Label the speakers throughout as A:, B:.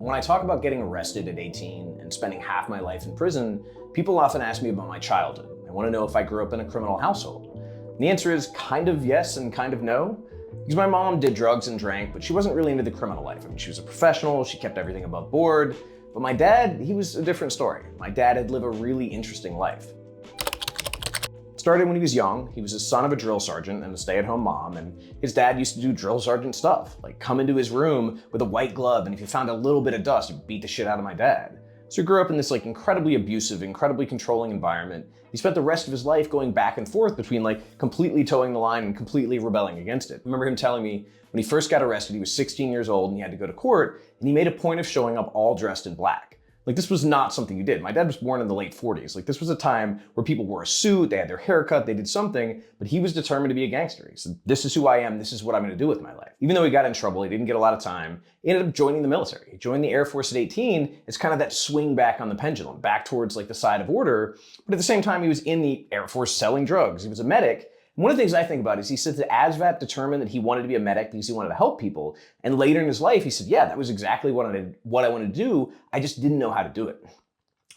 A: When I talk about getting arrested at 18 and spending half my life in prison, people often ask me about my childhood. They want to know if I grew up in a criminal household. And the answer is kind of yes and kind of no. Because my mom did drugs and drank, but she wasn't really into the criminal life. I mean, she was a professional, she kept everything above board. But my dad, he was a different story. My dad had lived a really interesting life. It started when he was young. He was the son of a drill sergeant and a stay-at-home mom, and his dad used to do drill sergeant stuff, like come into his room with a white glove, and if you found a little bit of dust, he'd beat the shit out of my dad. So he grew up in this incredibly abusive, incredibly controlling environment. He spent the rest of his life going back and forth between completely towing the line and completely rebelling against it. I remember him telling me when he first got arrested, he was 16 years old and he had to go to court, and he made a point of showing up all dressed in black. This was not something you did. My dad was born in the late 40s. This was a time where people wore a suit, they had their hair cut, they did something, but he was determined to be a gangster. He said, this is who I am, this is what I'm gonna do with my life. Even though he got in trouble, he didn't get a lot of time, he ended up joining the military. He joined the Air Force at 18. It's kind of that swing back on the pendulum, back towards the side of order, but at the same time, he was in the Air Force selling drugs. He was a medic. One of the things I think about is he said that ASVAB determined that he wanted to be a medic because he wanted to help people. And later in his life, he said, yeah, that was exactly what I wanted to do. I just didn't know how to do it.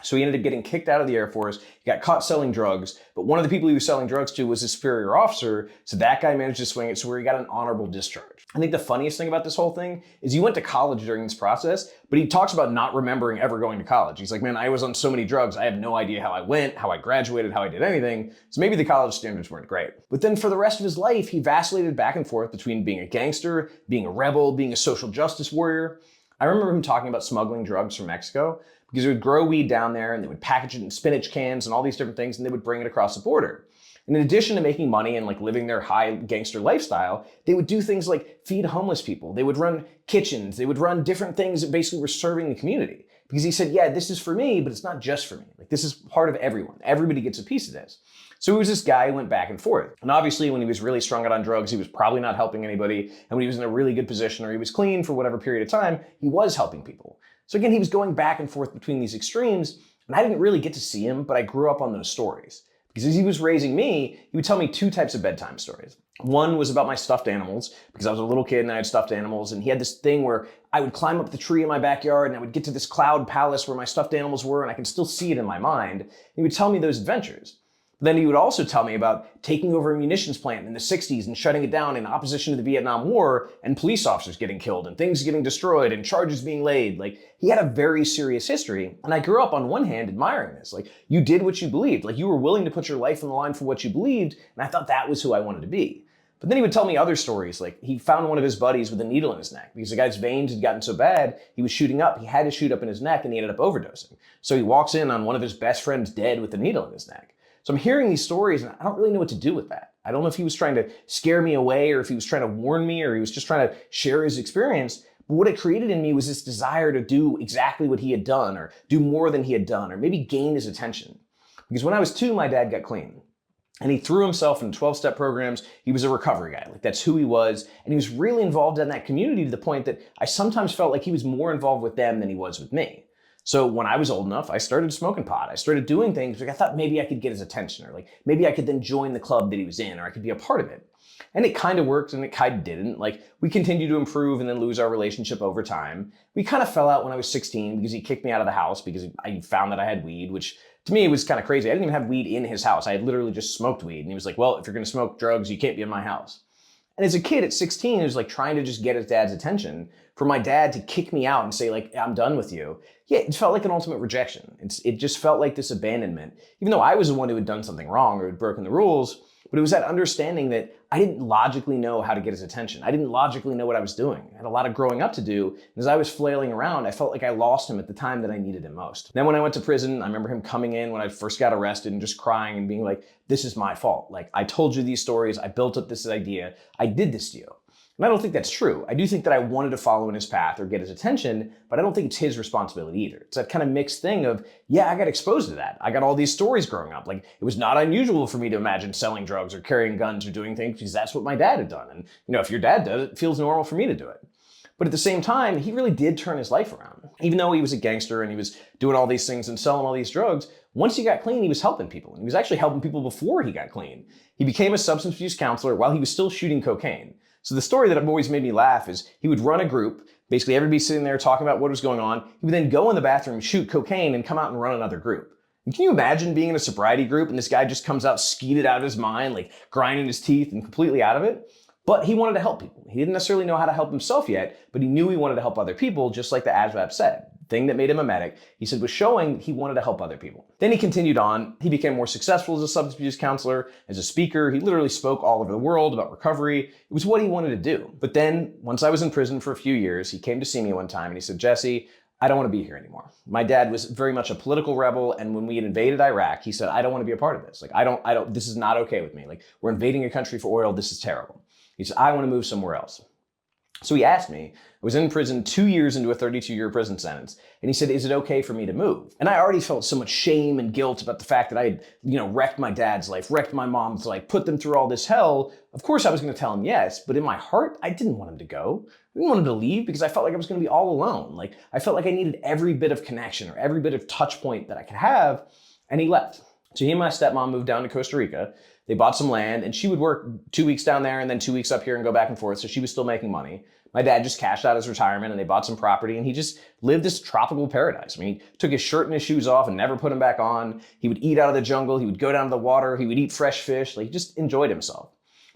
A: So he ended up getting kicked out of the Air Force. He got caught selling drugs, but one of the people he was selling drugs to was his superior officer. So that guy managed to swing it, so where he got an honorable discharge. I think the funniest thing about this whole thing is he went to college during this process, but he talks about not remembering ever going to college. He's like, man, I was on so many drugs. I have no idea how I went, how I graduated, how I did anything. So maybe the college standards weren't great. But then for the rest of his life, he vacillated back and forth between being a gangster, being a rebel, being a social justice warrior. I remember him talking about smuggling drugs from Mexico, because they would grow weed down there and they would package it in spinach cans and all these different things, and they would bring it across the border. And in addition to making money and living their high gangster lifestyle, they would do things like feed homeless people. They would run kitchens. They would run different things that basically were serving the community. Because he said, yeah, this is for me, but it's not just for me. This is part of everyone. Everybody gets a piece of this. So he was this guy who went back and forth. And obviously when he was really strung out on drugs, he was probably not helping anybody. And when he was in a really good position or he was clean for whatever period of time, he was helping people. So again, he was going back and forth between these extremes, and I didn't really get to see him, but I grew up on those stories. Because as he was raising me, he would tell me two types of bedtime stories. One was about my stuffed animals, because I was a little kid and I had stuffed animals, and he had this thing where I would climb up the tree in my backyard and I would get to this cloud palace where my stuffed animals were, and I can still see it in my mind. He would tell me those adventures. Then he would also tell me about taking over a munitions plant in the 60s and shutting it down in opposition to the Vietnam War, and police officers getting killed and things getting destroyed and charges being laid. He had a very serious history. And I grew up on one hand admiring this. You did what you believed. You were willing to put your life on the line for what you believed. And I thought that was who I wanted to be. But then he would tell me other stories. He found one of his buddies with a needle in his neck because the guy's veins had gotten so bad, he was shooting up. He had to shoot up in his neck and he ended up overdosing. So he walks in on one of his best friends dead with a needle in his neck. So I'm hearing these stories and I don't really know what to do with that. I don't know if he was trying to scare me away or if he was trying to warn me or he was just trying to share his experience. But what it created in me was this desire to do exactly what he had done or do more than he had done or maybe gain his attention. Because when I was 2, my dad got clean. And he threw himself into 12-step programs. He was a recovery guy. That's who he was. And he was really involved in that community to the point that I sometimes felt like he was more involved with them than he was with me. So when I was old enough, I started smoking pot. I started doing things I thought maybe I could get his attention or maybe I could then join the club that he was in or I could be a part of it. And it kind of worked and it kind of didn't. We continued to improve and then lose our relationship over time. We kind of fell out when I was 16 because he kicked me out of the house because I found that I had weed, which to me was kind of crazy. I didn't even have weed in his house. I had literally just smoked weed. And he was like, well, if you're going to smoke drugs, you can't be in my house. And as a kid at 16, he was trying to just get his dad's attention. For my dad to kick me out and say I'm done with you. Yeah, it felt like an ultimate rejection. It just felt like this abandonment, even though I was the one who had done something wrong or had broken the rules. But it was that understanding that I didn't logically know how to get his attention. I didn't logically know what I was doing. I had a lot of growing up to do. And as I was flailing around, I felt like I lost him at the time that I needed him most. Then when I went to prison, I remember him coming in when I first got arrested and just crying and being like, this is my fault. I told you these stories. I built up this idea. I did this to you. And I don't think that's true. I do think that I wanted to follow in his path or get his attention, but I don't think it's his responsibility either. It's that kind of mixed thing of, yeah, I got exposed to that. I got all these stories growing up. It was not unusual for me to imagine selling drugs or carrying guns or doing things because that's what my dad had done. And, if your dad does it, it feels normal for me to do it. But at the same time, he really did turn his life around. Even though he was a gangster and he was doing all these things and selling all these drugs, once he got clean, he was helping people. And he was actually helping people before he got clean. He became a substance abuse counselor while he was still shooting cocaine. So the story that always made me laugh is he would run a group. Basically, everybody's sitting there talking about what was going on. He would then go in the bathroom, shoot cocaine, and come out and run another group. And can you imagine being in a sobriety group and this guy just comes out skeeted out of his mind, like grinding his teeth and completely out of it? But he wanted to help people. He didn't necessarily know how to help himself yet, but he knew he wanted to help other people, just like the ASVAB said. The thing that made him a medic, he said, was showing he wanted to help other people. Then he continued on. He became more successful as a substance abuse counselor, as a speaker. He literally spoke all over the world about recovery. It was what he wanted to do. But then, once I was in prison for a few years, he came to see me one time and he said, Jesse, I don't want to be here anymore. My dad was very much a political rebel, and when we had invaded Iraq, he said, I don't want to be a part of this. Like, this is not okay with me. Like, we're invading a country for oil. This is terrible. He said, I want to move somewhere else. So he asked me, I was in prison 2 years into a 32-year prison sentence, and he said, is it okay for me to move? And I already felt so much shame and guilt about the fact that I had, wrecked my dad's life, wrecked my mom's life, put them through all this hell. Of course I was going to tell him yes, but in my heart, I didn't want him to go. I didn't want him to leave because I felt like I was going to be all alone. Like, I felt like I needed every bit of connection or every bit of touch point that I could have, and he left. So he and my stepmom moved down to Costa Rica. They bought some land, and she would work 2 weeks down there and then 2 weeks up here and go back and forth, so she was still making money. My dad just cashed out his retirement, and they bought some property, and he just lived this tropical paradise. I mean, he took his shirt and his shoes off and never put them back on. He would eat out of the jungle. He would go down to the water. He would eat fresh fish. Like, he just enjoyed himself.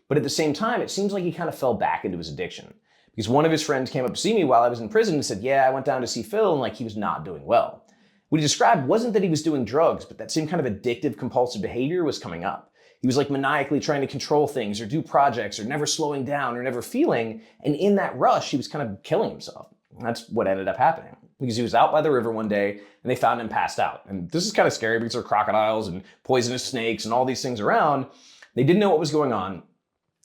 A: But at the same time, it seems like he kind of fell back into his addiction. Because one of his friends came up to see me while I was in prison and said, yeah, I went down to see Phil, and like, he was not doing well. What he described wasn't that he was doing drugs, but that same kind of addictive, compulsive behavior was coming up. He was like maniacally trying to control things or do projects or never slowing down or never feeling. And in that rush, he was kind of killing himself. And that's what ended up happening. Because he was out by the river one day and they found him passed out. And this is kind of scary because there are crocodiles and poisonous snakes and all these things around. They didn't know what was going on.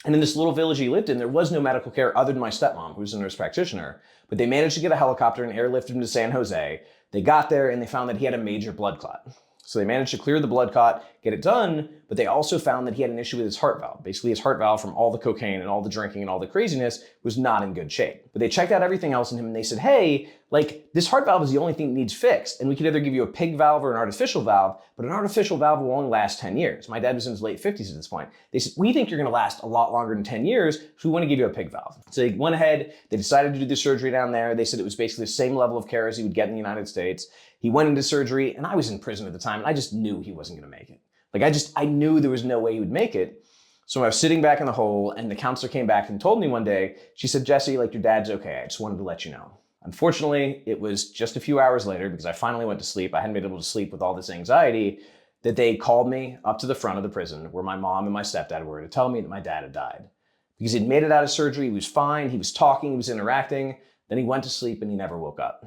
A: And in this little village he lived in, there was no medical care other than my stepmom, who was a nurse practitioner. But they managed to get a helicopter and airlift him to San Jose. They got there and they found that he had a major blood clot. So they managed to clear the blood clot, get it done, but they also found that he had an issue with his heart valve. Basically, his heart valve from all the cocaine and all the drinking and all the craziness was not in good shape. But they checked out everything else in him and they said, hey, like, this heart valve is the only thing that needs fixed. And we could either give you a pig valve or an artificial valve, but an artificial valve will only last 10 years. My dad was in his late 50s at this point. They said, we think you're gonna last a lot longer than 10 years, so we wanna give you a pig valve. So they went ahead, they decided to do the surgery down there. They said it was basically the same level of care as he would get in the United States. He went into surgery, and I was in prison at the time, and I just knew he wasn't gonna make it. Like, I knew there was no way he would make it. So I was sitting back in the hole, and the counselor came back and told me one day, she said, Jesse, like, your dad's okay. I just wanted to let you know. Unfortunately, it was just a few hours later, because I finally went to sleep. I hadn't been able to sleep with all this anxiety, that they called me up to the front of the prison where my mom and my stepdad were to tell me that my dad had died. Because he'd made it out of surgery, he was fine, he was talking, he was interacting, then he went to sleep and he never woke up.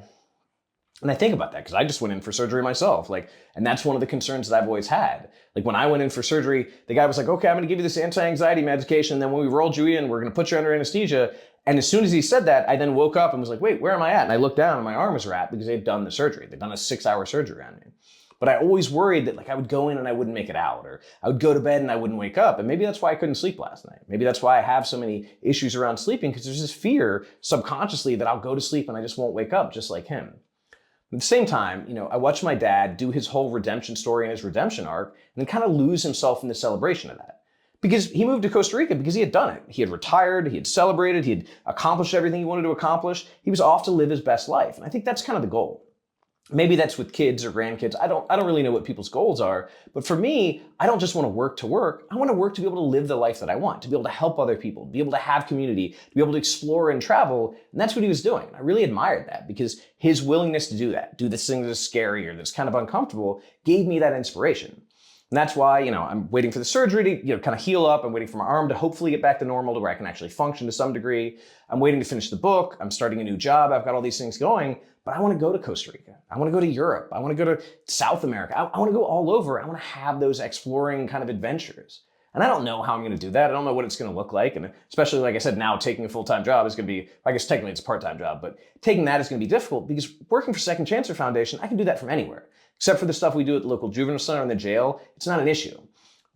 A: And I think about that because I just went in for surgery myself. And that's one of the concerns that I've always had. Like, when I went in for surgery, the guy was like, okay, I'm gonna give you this anti-anxiety medication. And then when we rolled you in, we're gonna put you under anesthesia. And as soon as he said that, I then woke up and was like, wait, where am I at? And I looked down and my arm was wrapped because they'd done the surgery. They'd done a 6-hour surgery on me. But I always worried that, like, I would go in and I wouldn't make it out, or I would go to bed and I wouldn't wake up. And maybe that's why I couldn't sleep last night. Maybe that's why I have so many issues around sleeping, because there's this fear subconsciously that I'll go to sleep and I just won't wake up just like him. At the same time, I watched my dad do his whole redemption story and his redemption arc and then kind of lose himself in the celebration of that. Because he moved to Costa Rica because he had done it. He had retired, he had celebrated, he had accomplished everything he wanted to accomplish. He was off to live his best life. And I think that's kind of the goal. Maybe that's with kids or grandkids. I don't really know what people's goals are. But for me, I don't just want to work to work. I want to work to be able to live the life that I want, to be able to help other people, to be able to have community, to be able to explore and travel. And that's what he was doing. I really admired that because his willingness to do that, do this thing that's scary or that's kind of uncomfortable, gave me that inspiration. And that's why, I'm waiting for the surgery to, kind of heal up. I'm waiting for my arm to hopefully get back to normal to where I can actually function to some degree. I'm waiting to finish the book. I'm starting a new job. I've got all these things going, but I want to go to Costa Rica. I want to go to Europe. I want to go to South America. I want to go all over. I want to have those exploring kind of adventures. And I don't know how I'm going to do that. I don't know what it's going to look like. And especially, like I said, now taking a full-time job is going to be, I guess technically it's a part-time job, but taking that is going to be difficult because working for Second Chancer Foundation, I can do that from anywhere. Except for the stuff we do at the local juvenile center and the jail, it's not an issue.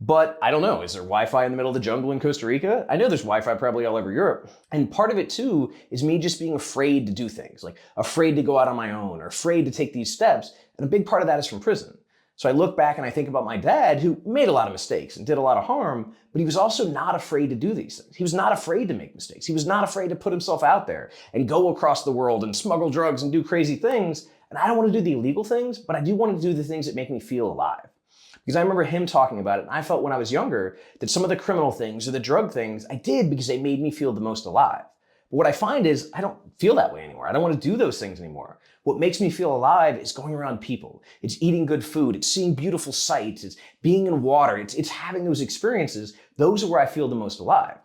A: But I don't know, is there Wi-Fi in the middle of the jungle in Costa Rica? I know there's Wi-Fi probably all over Europe. And part of it too is me just being afraid to do things, like afraid to go out on my own or afraid to take these steps. And a big part of that is from prison. So I look back and I think about my dad, who made a lot of mistakes and did a lot of harm, but he was also not afraid to do these things. He was not afraid to make mistakes. He was not afraid to put himself out there and go across the world and smuggle drugs and do crazy things. And I don't want to do the illegal things, but I do want to do the things that make me feel alive. Because I remember him talking about it, and I felt when I was younger that some of the criminal things or the drug things I did because they made me feel the most alive. But what I find is I don't feel that way anymore. I don't want to do those things anymore. What makes me feel alive is going around people. It's eating good food. It's seeing beautiful sights. It's being in water. It's having those experiences. Those are where I feel the most alive.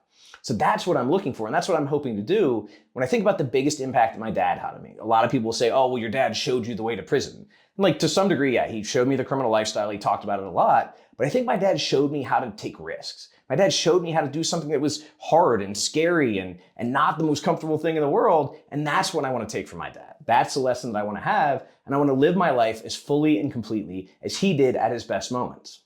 A: So that's what I'm looking for, and that's what I'm hoping to do. When I think about the biggest impact that my dad had on me, a lot of people say, oh, well, your dad showed you the way to prison. And like, to some degree, yeah, he showed me the criminal lifestyle. He talked about it a lot, but I think my dad showed me how to take risks. My dad showed me how to do something that was hard and scary and not the most comfortable thing in the world, and that's what I want to take from my dad. That's the lesson that I want to have, and I want to live my life as fully and completely as he did at his best moments.